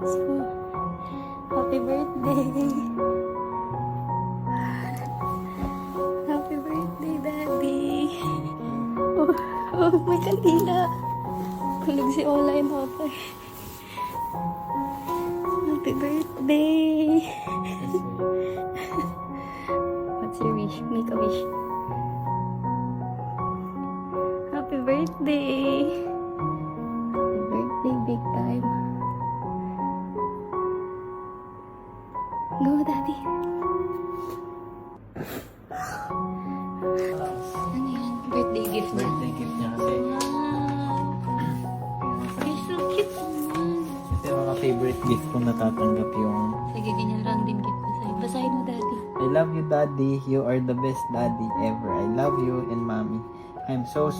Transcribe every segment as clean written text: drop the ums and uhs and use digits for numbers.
So, happy birthday. Happy birthday, Daddy. Oh, may kandila. Kulog si Ola and Opa. Happy birthday. What's your wish? Make a wish. Happy birthday. Happy birthday, big time. Go, Daddy. Ano yan? Birthday gift niya. Birthday gift niya kasi. You're so cute naman. Ito yung mga favorite gift kong natatanggap yung Sige, ganyan lang din gift ko sa'yo. Basahin mo, Daddy. I love you, Daddy. You are the best daddy ever. I love you and Mommy. I'm so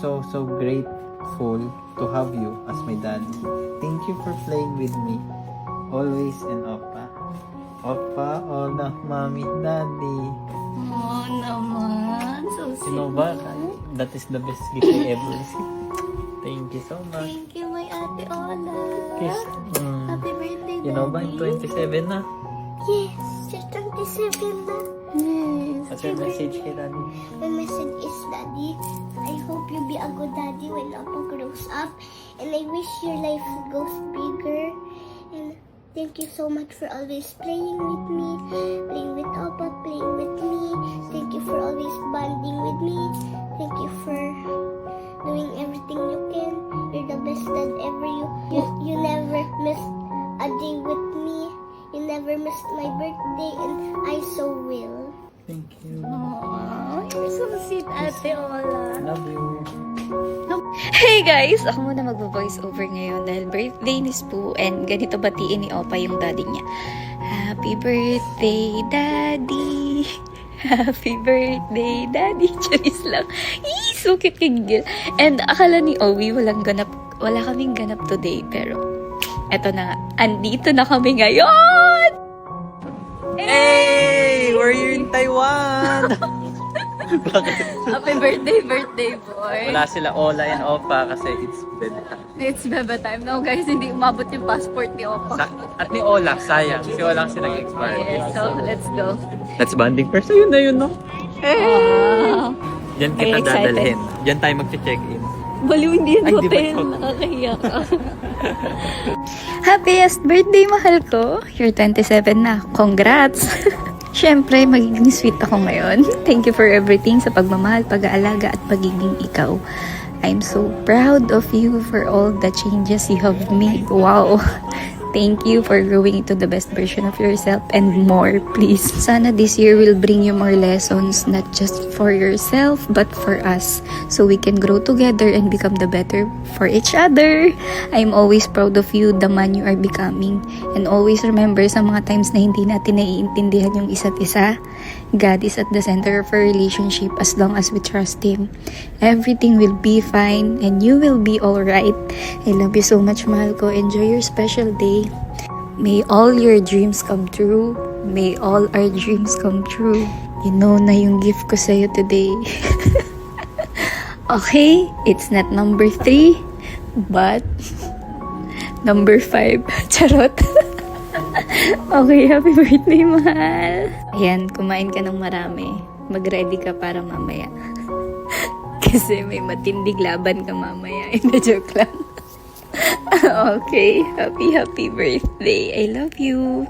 grateful to have you as my daddy. Thank you for playing with me. Always and Oppa. Oppa, Ola, Mommy, Daddy. Oh, naman. So sweet. You know ba? That is the best gift I ever received. Thank you so much. Thank you, my ate Ola. Kiss. Happy birthday, You know ba? Daddy. 27 na. Yes, you're 27 na. Yes. What's your message kay Daddy? My message is, Daddy, I hope you be a good daddy when Appa grows up. And I wish your life goes bigger. And thank you so much for always playing with me, playing with Appa, playing with me. Thank you for always bonding with me. Thank you for doing everything you can. You're the best dad ever. You never missed a day with me. You never missed my birthday, and I so will. Thank you. Aww, you're so sweet, ate Ola. Love you. Hey guys! Ako muna magvo-voice over ngayon dahil birthday ni Spoo and ganito batiin ni Opa yung daddy niya. Happy birthday, Daddy! Happy birthday, Daddy! Charis lang. Eee, so cute kay Gil. And akala ni Owie wala kaming ganap today pero eto na nga, andito na kami ngayon! Hey! We're here in Taiwan! Bakit? Happy birthday boy! Wala sila Ola and Opa kasi it's bedtime. It's beba time now guys, hindi umabot yung passport ni Opa. At ni Ola, sayang. Kasi walang silang expired. Yes, so let's go. That's bonding first. Ayun na yun, no? Wow! Diyan Are you kita excited? dadalhin. Diyan tayo mag-check-in. Baliw hindi yan Ay, di ba hotel. ito? Nakakahiya ka. Happiest birthday, mahal ko. You're 27 na. Congrats! Siyempre, magiging sweet ako ngayon. Thank you for everything sa pagmamahal, pag-aalaga at pagiging ikaw. I'm so proud of you for all the changes you have made. Wow! Thank you for growing into the best version of yourself and more, please. Sana this year will bring you more lessons, not just for yourself, but for us. So we can grow together and become the better for each other. I'm always proud of you, the man you are becoming. And always remember sa mga times na hindi natin naiintindihan yung isa't isa, God is at the center of our relationship as long as we trust Him. Everything will be fine and you will be alright. I love you so much, mahal ko. Enjoy your special day. May all your dreams come true. May all our dreams come true. You know na yung gift ko sa'yo today. Okay, it's not number 3, but number 5. Charot. Okay, happy birthday, mahal. Ayan, kumain ka ng marami. Mag-ready ka para mamaya. Kasi may matindig laban ka mamaya. Hindi, joke lang. Okay, happy birthday. I love you.